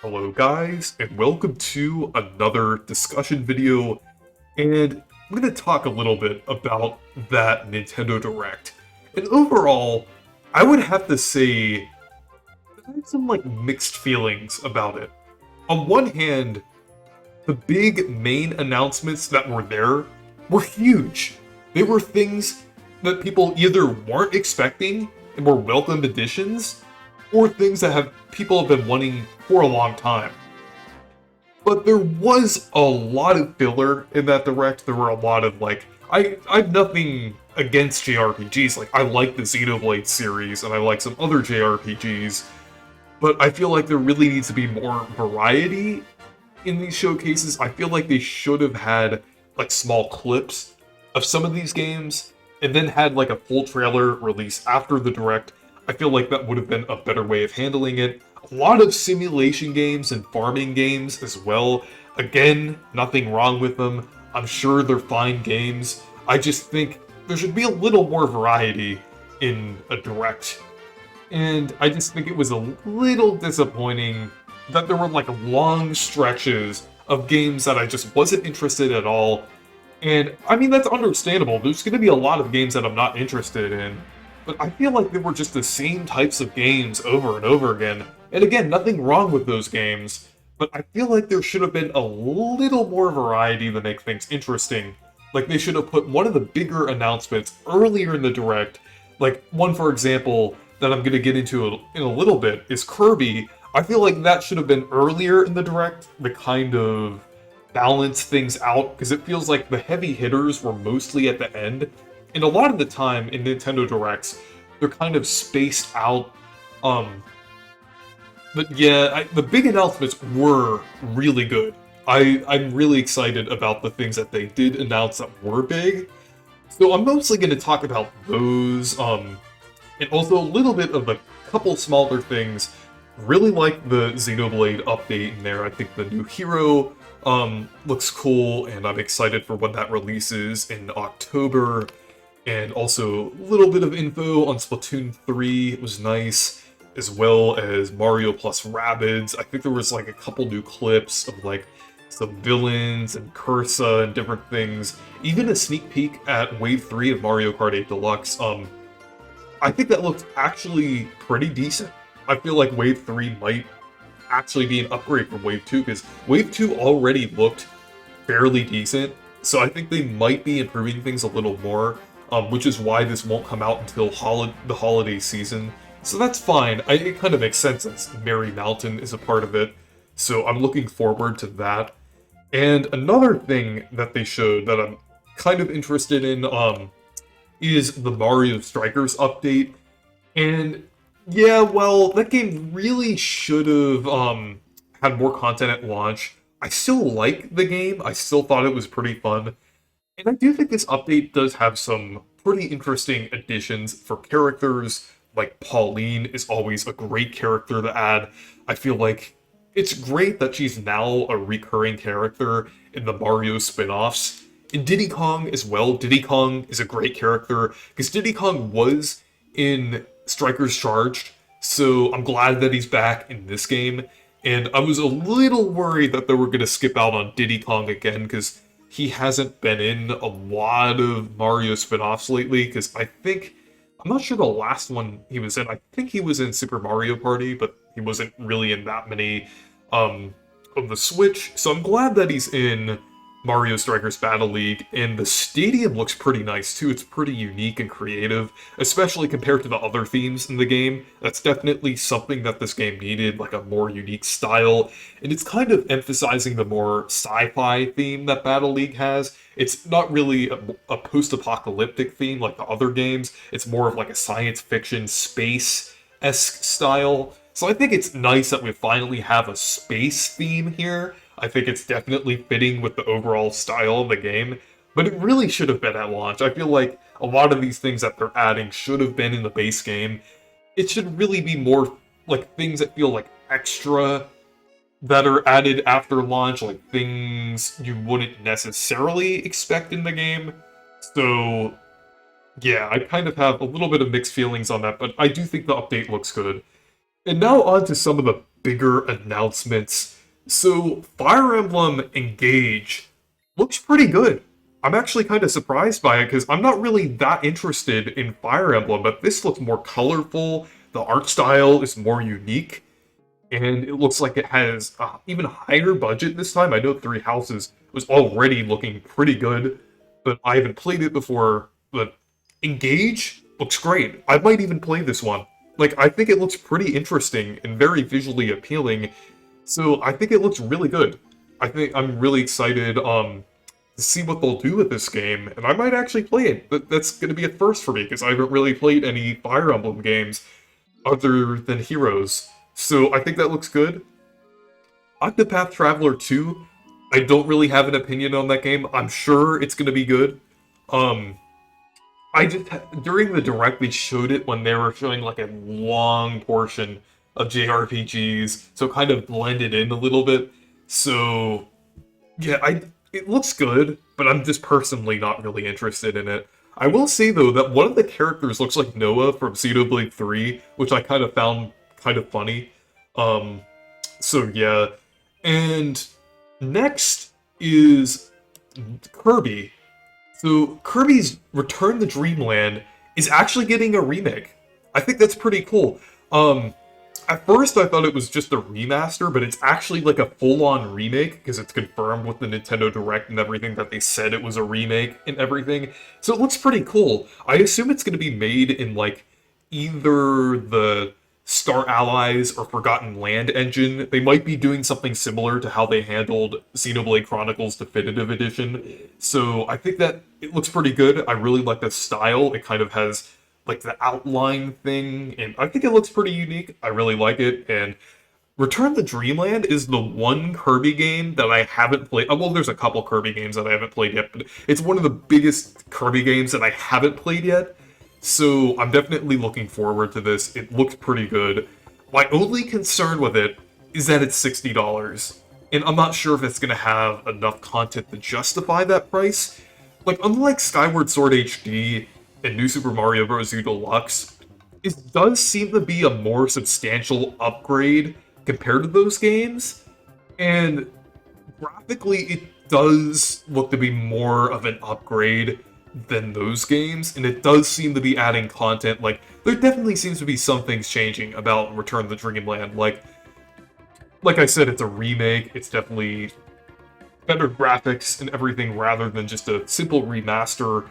Hello guys, and welcome to another discussion video, and I'm going to talk a little bit about that Nintendo Direct. And overall, I would have to say that I have some mixed feelings about it. On one hand, the big main announcements that were there were huge. They were things that people either weren't expecting and were welcome additions, or things that people have been wanting for a long time. But there was a lot of filler in that direct. There were a lot of I've nothing against JRPGs. Like I like the Xenoblade series and I like some other JRPGs, but I feel like there really needs to be more variety in these showcases. I feel like they should have had like small clips of some of these games and then had like a full trailer release after the direct. I feel like that would have been a better way of handling it. A lot of simulation games and farming games as well. Again, nothing wrong with them. I'm sure they're fine games. I just think there should be a little more variety in a direct. And I just think it was a little disappointing that there were like long stretches of games that I just wasn't interested at all. And I mean, that's understandable. There's going to be a lot of games that I'm not interested in. But I feel like they were just the same types of games over and over again. And again, nothing wrong with those games, but I feel like there should have been a little more variety to make things interesting. Like they should have put one of the bigger announcements earlier in the direct. Like one, for example, that I'm going to get into in a little bit is Kirby. I feel like that should have been earlier in the direct to kind of balance things out, because it feels like the heavy hitters were mostly at the end. And a lot of the time in Nintendo Directs, they're kind of spaced out. But yeah, the big announcements were really good. I'm really excited about the things that they did announce that were big. So I'm mostly going to talk about those, and also a little bit of a couple smaller things. Really like the Xenoblade update in there. I think the new hero looks cool, and I'm excited for when that releases in October. And also a little bit of info on Splatoon 3 was nice, as well as Mario plus Rabbids. I think there was like a couple new clips of like some villains and Cursa and different things. Even a sneak peek at Wave 3 of Mario Kart 8 Deluxe. I think that looked actually pretty decent. I feel like Wave 3 might actually be an upgrade from Wave 2, because Wave 2 already looked fairly decent. So I think they might be improving things a little more. Which is why this won't come out until the holiday season. So that's fine. It kind of makes sense since Merry Mountain is a part of it. So I'm looking forward to that. And another thing that they showed that I'm kind of interested in is the Mario Strikers update. And yeah, well, that game really should have had more content at launch. I still like the game. I still thought it was pretty fun. And I do think this update does have some pretty interesting additions for characters. Like Pauline is always a great character to add. I feel like it's great that she's now a recurring character in the Mario spin-offs. In Diddy Kong as well, Diddy Kong is a great character, because Diddy Kong was in Strikers Charged, so I'm glad that he's back in this game. And I was a little worried that they were going to skip out on Diddy Kong again, because he hasn't been in a lot of Mario spin-offs lately, because I'm not sure the last one he was in. I think he was in Super Mario Party, but he wasn't really in that many of the Switch. So I'm glad that he's in Mario Strikers Battle League, and the stadium looks pretty nice too. It's pretty unique and creative, especially compared to the other themes in the game. That's definitely something that this game needed, like a more unique style, and it's kind of emphasizing the more sci-fi theme that Battle League has. It's not really a post-apocalyptic theme like the other games. It's more of like a science fiction, space-esque style. So I think it's nice that we finally have a space theme here. I think it's definitely fitting with the overall style of the game, but it really should have been at launch. I feel like a lot of these things that they're adding should have been in the base game. It should really be more like things that feel like extra that are added after launch, like things you wouldn't necessarily expect in the game. So yeah, I kind of have a little bit of mixed feelings on that, but I do think the update looks good. And now on to some of the bigger announcements. So, Fire Emblem Engage looks pretty good. I'm actually kind of surprised by it because I'm not really that interested in Fire Emblem, but this looks more colorful. The art style is more unique, and it looks like it has even higher budget this time. I know Three Houses was already looking pretty good, but I haven't played it before. But Engage looks great. I might even play this one. Like, I think it looks pretty interesting and very visually appealing, so I think it looks really good. I think I'm really excited to see what they'll do with this game, and I might actually play it. That's going to be a first for me, because I haven't really played any Fire Emblem games other than Heroes. So I think that looks good. Octopath Traveler 2, I don't really have an opinion on that game. I'm sure it's going to be good. Um, I just during the direct they showed it when they were showing like a long portion of JRPGs, so it kind of blended in a little bit. So yeah, I it looks good, but I'm just personally not really interested in it. I will say though that one of the characters looks like Noah from Xenoblade 3, which I kind of found kind of funny. Um, so yeah, and next is Kirby. So Kirby's Return to Dreamland is actually getting a remake. I think that's pretty cool. Um, at first I thought it was just a remaster, but it's actually like a full-on remake because it's confirmed with the Nintendo Direct and everything that they said it was a remake and everything. So it looks pretty cool. I assume it's going to be made in like either the Star Allies or Forgotten Land engine. They might be doing something similar to how they handled Xenoblade Chronicles Definitive Edition. So I think that it looks pretty good. I really like the style. It kind of has like the outline thing, and I think it looks pretty unique. I really like it, and Return to Dreamland is the one Kirby game that I haven't played. Well, there's a couple Kirby games that I haven't played yet, but it's one of the biggest Kirby games that I haven't played yet. So I'm definitely looking forward to this. It looks pretty good. My only concern with it is that it's $60. And I'm not sure if it's going to have enough content to justify that price. Like, unlike Skyward Sword HD and New Super Mario Bros. U Deluxe, it does seem to be a more substantial upgrade compared to those games. And graphically, it does look to be more of an upgrade than those games, and it does seem to be adding content. Like, there definitely seems to be some things changing about Return to Dreamland. Like I said, it's a remake. It's definitely better graphics and everything rather than just a simple remaster.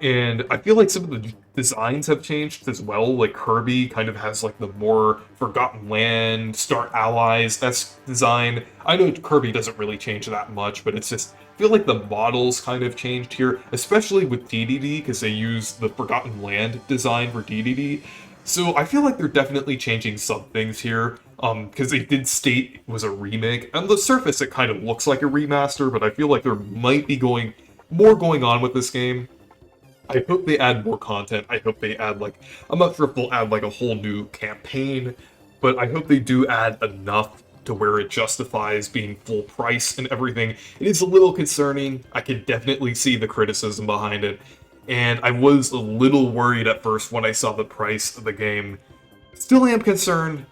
And I feel like some of the designs have changed as well. Like Kirby kind of has like the more Forgotten Land, Star Allies, that's design. I know Kirby doesn't really change that much, but it's just, I feel like the models kind of changed here, especially with DDD, because they use the Forgotten Land design for DDD. So I feel like they're definitely changing some things here, because they did state it was a remake. On the surface, it kind of looks like a remaster, but I feel like there might be more going on with this game. I hope they add more content. I hope they add, like, I'm not sure if they'll add, like, a whole new campaign, but I hope they do add enough to where it justifies being full price and everything. It is a little concerning. I can definitely see the criticism behind it, and I was a little worried at first when I saw the price of the game. Still am concerned.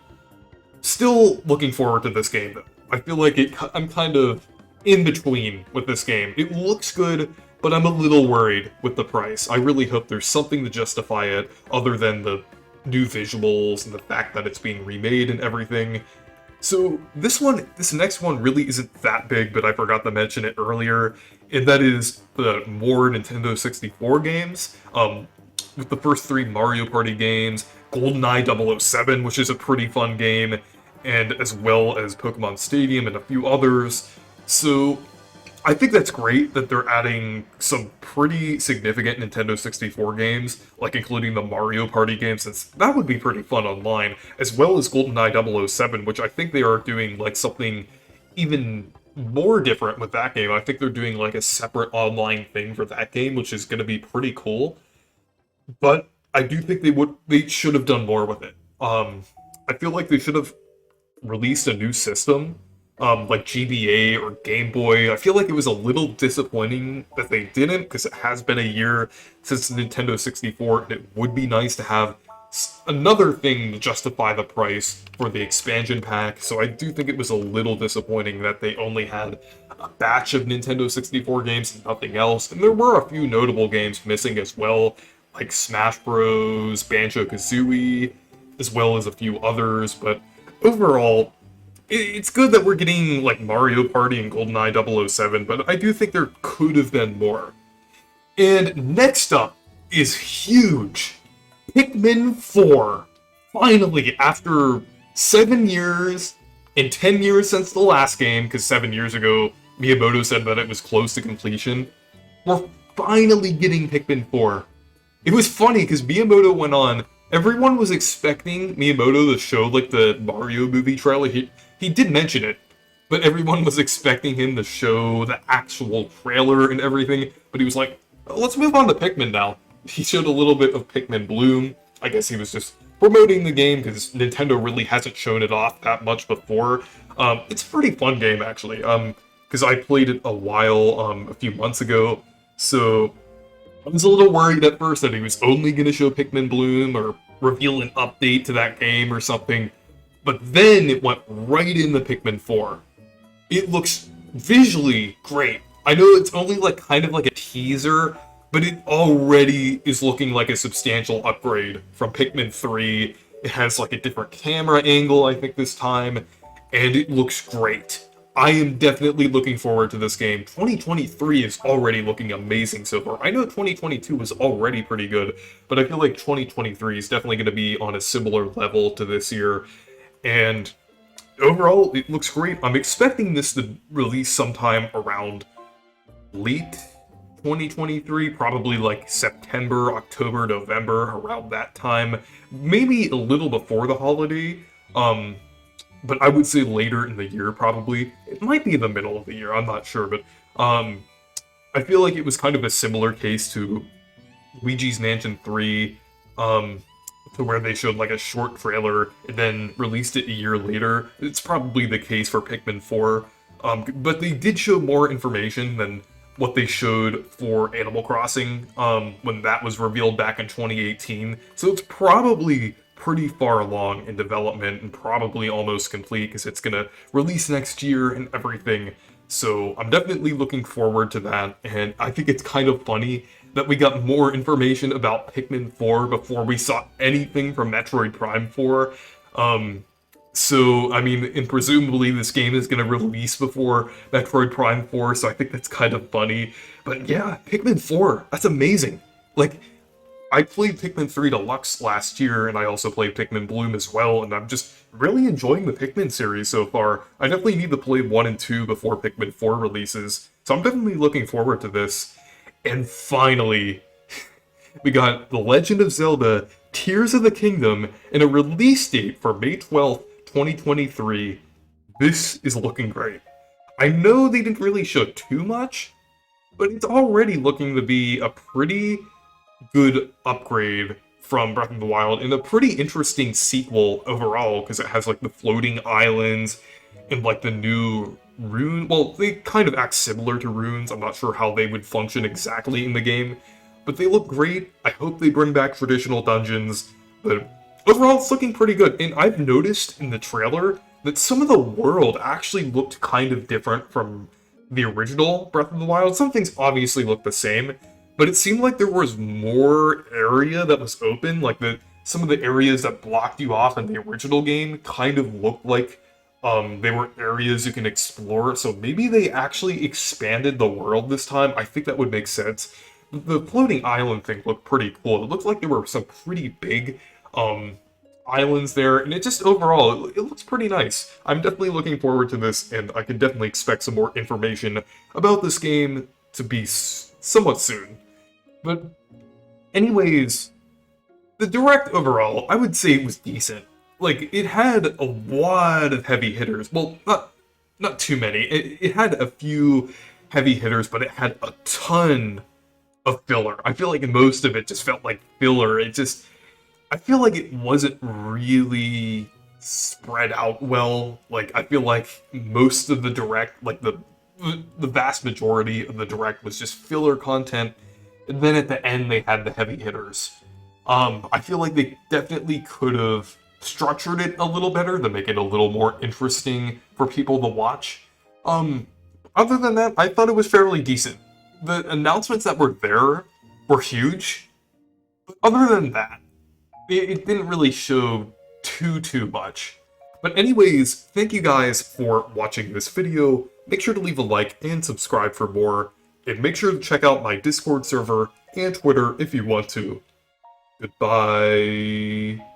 Still looking forward to this game, though. I feel like I'm kind of in between with this game. It looks good, but I'm a little worried with the price. I really hope there's something to justify it other than the new visuals and the fact that it's being remade and everything. So this next one really isn't that big, but I forgot to mention it earlier, and that is the more Nintendo 64 games. With the first three Mario Party games, GoldenEye 007, which is a pretty fun game, and as well as Pokemon Stadium and a few others. So I think that's great that they're adding some pretty significant Nintendo 64 games, like including the Mario Party games, since that would be pretty fun online, as well as GoldenEye 007, which I think they are doing like something even more different with that game. I think they're doing like a separate online thing for that game, which is going to be pretty cool. But I do think they should have done more with it. I feel like they should have released a new system, like GBA or Game Boy. I feel like it was a little disappointing that they didn't, because it has been a year since Nintendo 64, and it would be nice to have another thing to justify the price for the expansion pack, so I do think it was a little disappointing that they only had a batch of Nintendo 64 games and nothing else, and there were a few notable games missing as well, like Smash Bros, Banjo-Kazooie, as well as a few others, but overall, it's good that we're getting like Mario Party and GoldenEye 007, but I do think there could have been more. And next up is huge. Pikmin 4. Finally, after 7 years and 10 years since the last game, because 7 years ago Miyamoto said that it was close to completion, we're finally getting Pikmin 4. It was funny because Miyamoto went on, everyone was expecting Miyamoto to show like the Mario movie trailer. He did mention it, but everyone was expecting him to show the actual trailer and everything, but he was like, let's move on to Pikmin now. He showed a little bit of Pikmin Bloom. I guess he was just promoting the game because Nintendo really hasn't shown it off that much before. It's a pretty fun game, actually, because I played it a few months ago, so I was a little worried at first that he was only going to show Pikmin Bloom or reveal an update to that game or something, but then it went right into Pikmin 4. It looks visually great. I know it's only like kind of like a teaser, but it already is looking like a substantial upgrade from Pikmin 3. It has like a different camera angle, I think, this time, and it looks great. I am definitely looking forward to this game. 2023 is already looking amazing so far. I know 2022 was already pretty good, but I feel like 2023 is definitely going to be on a similar level to this year, and overall, it looks great. I'm expecting this to release sometime around late 2023, probably like September, October, November, around that time. Maybe a little before the holiday, but I would say later in the year, probably. It might be in the middle of the year, I'm not sure, but I feel like it was kind of a similar case to Luigi's Mansion 3, to where they showed like a short trailer and then released it a year later. It's probably the case for Pikmin 4, but they did show more information than what they showed for Animal Crossing when that was revealed back in 2018. So it's probably pretty far along in development and probably almost complete because it's going to release next year and everything. So I'm definitely looking forward to that, and I think it's kind of funny that we got more information about Pikmin 4 before we saw anything from Metroid Prime 4. So, I mean, and presumably this game is going to release before Metroid Prime 4, so I think that's kind of funny. But yeah, Pikmin 4, that's amazing. Like, I played Pikmin 3 Deluxe last year, and I also played Pikmin Bloom as well, and I'm just really enjoying the Pikmin series so far. I definitely need to play 1 and 2 before Pikmin 4 releases, so I'm definitely looking forward to this. And finally, we got The Legend of Zelda Tears of the Kingdom and a release date for May 12th, 2023. This is looking great. I know they didn't really show too much, but it's already looking to be a pretty good upgrade from Breath of the Wild and a pretty interesting sequel overall because it has like the floating islands and like the new rune. Well, they kind of act similar to runes. I'm not sure how they would function exactly in the game, but they look great. I hope they bring back traditional dungeons, but overall it's looking pretty good. And I've noticed in the trailer that some of the world actually looked kind of different from the original Breath of the Wild. Some things obviously look the same, but it seemed like there was more area that was open, like some of the areas that blocked you off in the original game kind of looked like they were areas you can explore, so maybe they actually expanded the world this time. I think that would make sense. The floating island thing looked pretty cool. It looked like there were some pretty big islands there, and it just overall, it looks pretty nice. I'm definitely looking forward to this, and I can definitely expect some more information about this game to be somewhat soon. But anyways, the Direct overall, I would say it was decent. Like, it had a lot of heavy hitters. Well, not too many. It had a few heavy hitters, but it had a ton of filler. I feel like most of it just felt like filler. I feel like it wasn't really spread out well. Like, I feel like most of the Direct, like the vast majority of the Direct was just filler content. And then at the end, they had the heavy hitters. I feel like they definitely could have structured it a little better to make it a little more interesting for people to watch. Um, Other than that, I thought it was fairly decent. The announcements that were there were huge. But other than that, it didn't really show too much. But anyways, thank you guys for watching this video. Make sure to leave a like and subscribe for more. And make sure to check out my Discord server and Twitter if you want to. Goodbye.